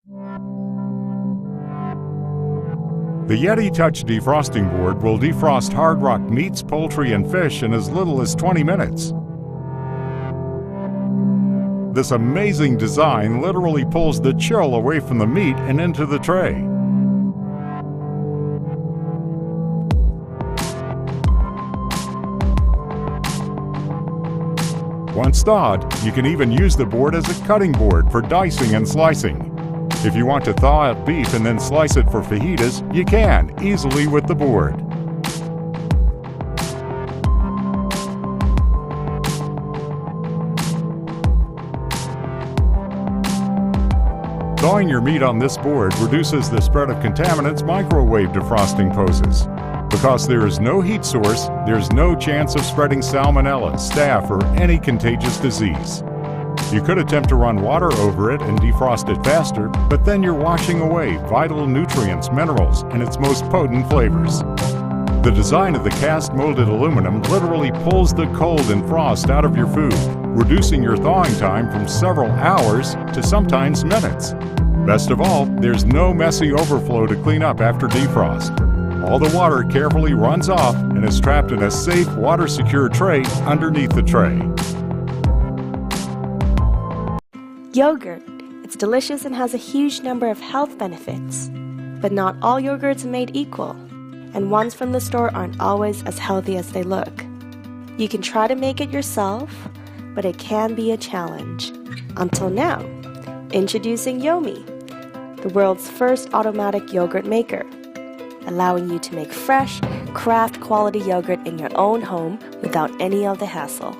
The Yeti Touch defrosting board will defrost hard rock meats, poultry, and fish in as little as 20 minutes. This amazing design literally pulls the chill away from the meat and into the tray. Once thawed, you can even use the board as a cutting board for dicing and slicing. If you want to thaw out beef and then slice it for fajitas, you can, easily with the board. Thawing your meat on this board reduces the spread of contaminants microwave defrosting poses. Because there is no heat source, there's no chance of spreading salmonella, staph, or any contagious disease. You could attempt to run water over it and defrost it faster, but then you're washing away vital nutrients, minerals, and its most potent flavors. The design of the cast molded aluminum literally pulls the cold and frost out of your food, reducing your thawing time from several hours to sometimes minutes. Best of all, there's no messy overflow to clean up after defrost. All the water carefully runs off and is trapped in a safe, water-secure tray underneath the tray. Yogurt. It's delicious and has a huge number of health benefits. But not all yogurts are made equal, and ones from the store aren't always as healthy as they look. You can try to make it yourself, but it can be a challenge. Until now. Introducing Yomi, the world's first automatic yogurt maker, allowing you to make fresh, craft-quality yogurt in your own home without any of the hassle.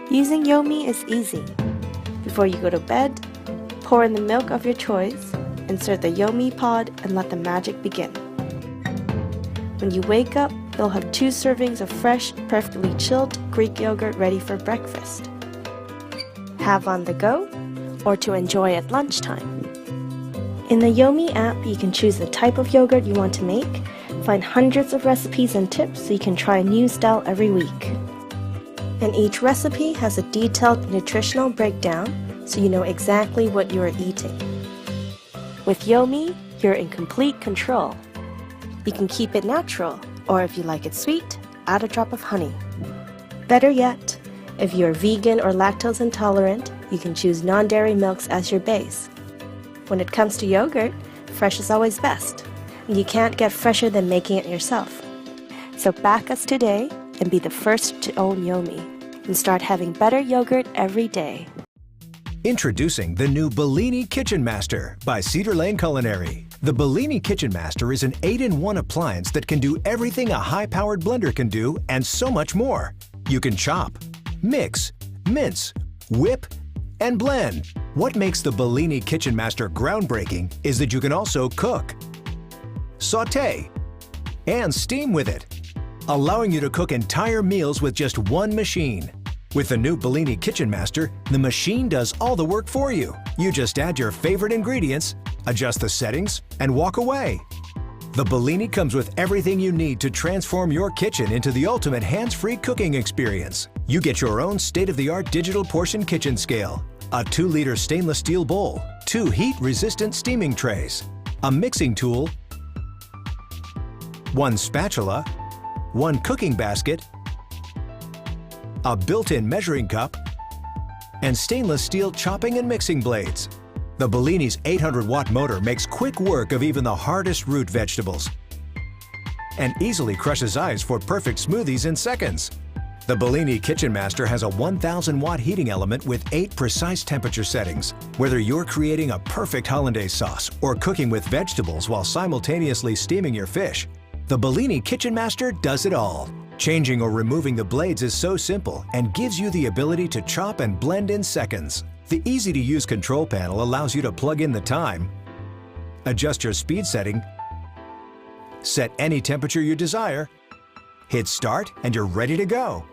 Using Yomi is easy. Before you go to bed, pour in the milk of your choice, insert the Yomi pod, and let the magic begin. When you wake up, you'll have 2 servings of fresh, perfectly chilled Greek yogurt ready for breakfast. Have on the go, or to enjoy at lunchtime. In the Yomi app, you can choose the type of yogurt you want to make, find hundreds of recipes and tips so you can try a new style every week. And each recipe has a detailed nutritional breakdown so you know exactly what you are eating. With Yomi, you're in complete control. You can keep it natural, or if you like it sweet, add a drop of honey. Better yet, if you're vegan or lactose intolerant, you can choose non-dairy milks as your base. When it comes to yogurt, fresh is always best, and you can't get fresher than making it yourself. So back us today and be the first to own Yomi, and start having better yogurt every day. Introducing the new Bellini Kitchen Master by Cedar Lane Culinary. The Bellini Kitchen Master is an 8-in-1 appliance that can do everything a high-powered blender can do and so much more. You can chop, mix, mince, whip, and blend. What makes the Bellini Kitchen Master groundbreaking is that you can also cook, sauté, and steam with it, allowing you to cook entire meals with just one machine. With the new Bellini Kitchen Master, the machine does all the work for you. You just add your favorite ingredients, adjust the settings, and walk away. The Bellini comes with everything you need to transform your kitchen into the ultimate hands-free cooking experience. You get your own state-of-the-art digital portion kitchen scale, a 2-liter stainless steel bowl, 2 heat-resistant steaming trays, a mixing tool, 1 spatula, 1 cooking basket, a built-in measuring cup, and stainless steel chopping and mixing blades. The Bellini's 800-watt motor makes quick work of even the hardest root vegetables and easily crushes ice for perfect smoothies in seconds. The Bellini Kitchen Master has a 1,000-watt heating element with 8 precise temperature settings. Whether you're creating a perfect hollandaise sauce or cooking with vegetables while simultaneously steaming your fish, the Bellini Kitchen Master does it all. Changing or removing the blades is so simple and gives you the ability to chop and blend in seconds. The easy-to-use control panel allows you to plug in the time, adjust your speed setting, set any temperature you desire, hit start, and you're ready to go.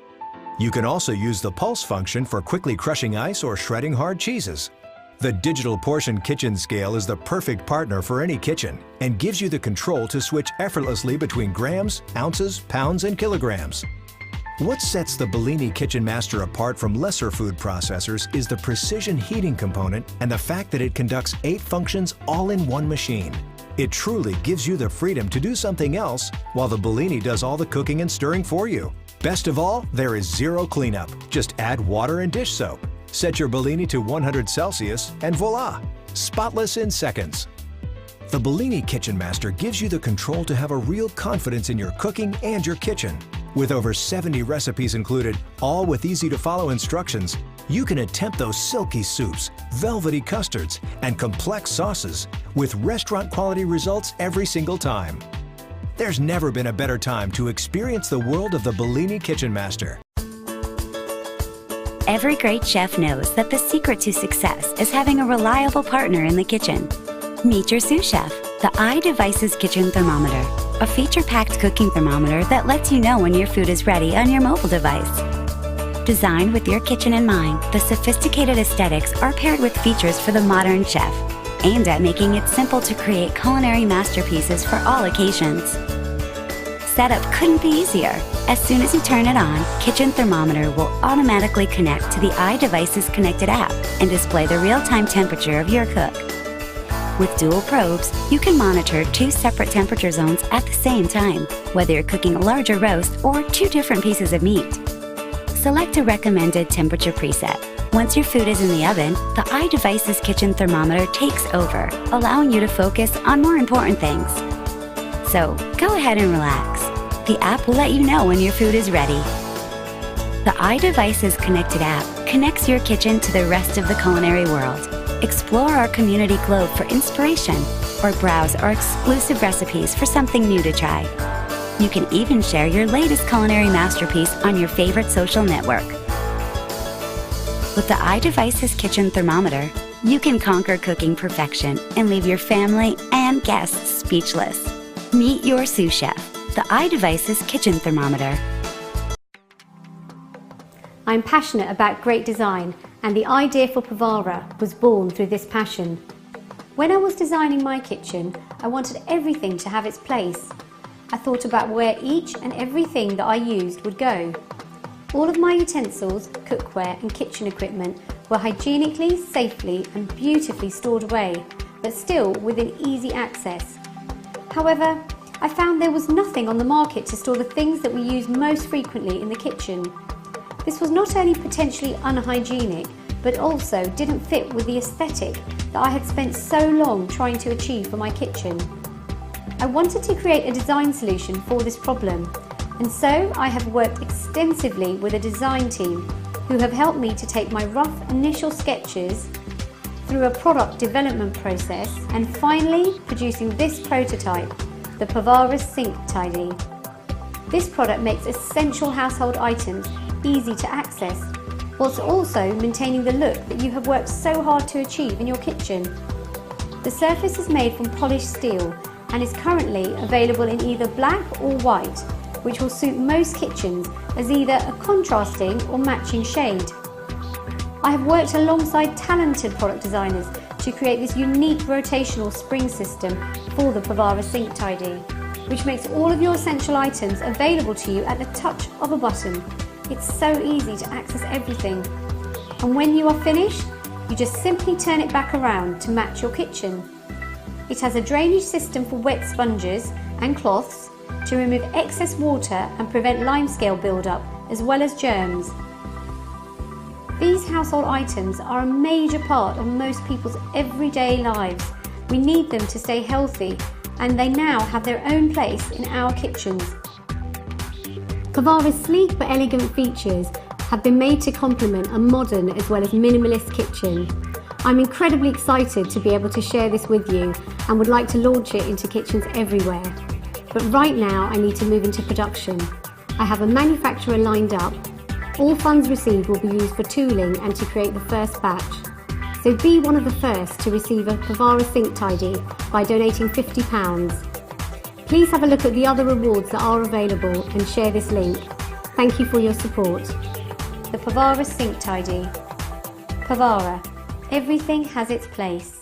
You can also use the pulse function for quickly crushing ice or shredding hard cheeses. The digital portion kitchen scale is the perfect partner for any kitchen and gives you the control to switch effortlessly between grams, ounces, pounds, and kilograms. What sets the Bellini Kitchen Master apart from lesser food processors is the precision heating component and the fact that it conducts 8 functions all in one machine. It truly gives you the freedom to do something else while the Bellini does all the cooking and stirring for you. Best of all, there is zero cleanup. Just add water and dish soap. Set your Bellini to 100 Celsius and voila! Spotless in seconds. The Bellini Kitchen Master gives you the control to have a real confidence in your cooking and your kitchen. With over 70 recipes included, all with easy-to-follow instructions, you can attempt those silky soups, velvety custards, and complex sauces with restaurant-quality results every single time. There's never been a better time to experience the world of the Bellini Kitchen Master. Every great chef knows that the secret to success is having a reliable partner in the kitchen. Meet your sous chef, the iDevices Kitchen Thermometer, a feature-packed cooking thermometer that lets you know when your food is ready on your mobile device. Designed with your kitchen in mind, the sophisticated aesthetics are paired with features for the modern chef, aimed at making it simple to create culinary masterpieces for all occasions. Setup couldn't be easier. As soon as you turn it on, Kitchen Thermometer will automatically connect to the iDevices connected app and display the real-time temperature of your cook. With dual probes, you can monitor 2 separate temperature zones at the same time, whether you're cooking a larger roast or 2 different pieces of meat. Select a recommended temperature preset. Once your food is in the oven, the iDevices Kitchen Thermometer takes over, allowing you to focus on more important things. So, go ahead and relax. The app will let you know when your food is ready. The iDevices connected app connects your kitchen to the rest of the culinary world. Explore our community globe for inspiration or browse our exclusive recipes for something new to try. You can even share your latest culinary masterpiece on your favorite social network. With the iDevices Kitchen Thermometer, you can conquer cooking perfection and leave your family and guests speechless. Meet your sous chef, the iDevices Kitchen Thermometer. I'm passionate about great design, and the idea for Pivara was born through this passion. When I was designing my kitchen, I wanted everything to have its place. I thought about where each and everything that I used would go. All of my utensils, cookware and kitchen equipment were hygienically, safely and beautifully stored away, but still within easy access. However, I found there was nothing on the market to store the things that we use most frequently in the kitchen. This was not only potentially unhygienic, but also didn't fit with the aesthetic that I had spent so long trying to achieve for my kitchen. I wanted to create a design solution for this problem, and so I have worked extensively with a design team who have helped me to take my rough initial sketches through a product development process and finally producing this prototype, the Pivara Sink Tidy. This product makes essential household items easy to access, whilst also maintaining the look that you have worked so hard to achieve in your kitchen. The surface is made from polished steel and is currently available in either black or white, which will suit most kitchens as either a contrasting or matching shade. I have worked alongside talented product designers to create this unique rotational spring system for the Pivara Sink Tidy, which makes all of your essential items available to you at the touch of a button. It's so easy to access everything. And when you are finished, you just simply turn it back around to match your kitchen. It has a drainage system for wet sponges and cloths to remove excess water and prevent limescale buildup, as well as germs. These household items are a major part of most people's everyday lives. We need them to stay healthy, and they now have their own place in our kitchens. Pivara's sleek but elegant features have been made to complement a modern as well as minimalist kitchen. I'm incredibly excited to be able to share this with you and would like to launch it into kitchens everywhere. But right now I need to move into production. I have a manufacturer lined up. All funds received will be used for tooling and to create the first batch. So be one of the first to receive a Pivara Sink Tidy by donating £50. Please have a look at the other rewards that are available and share this link. Thank you for your support. The Pivara Sink Tidy. Pivara. Everything has its place.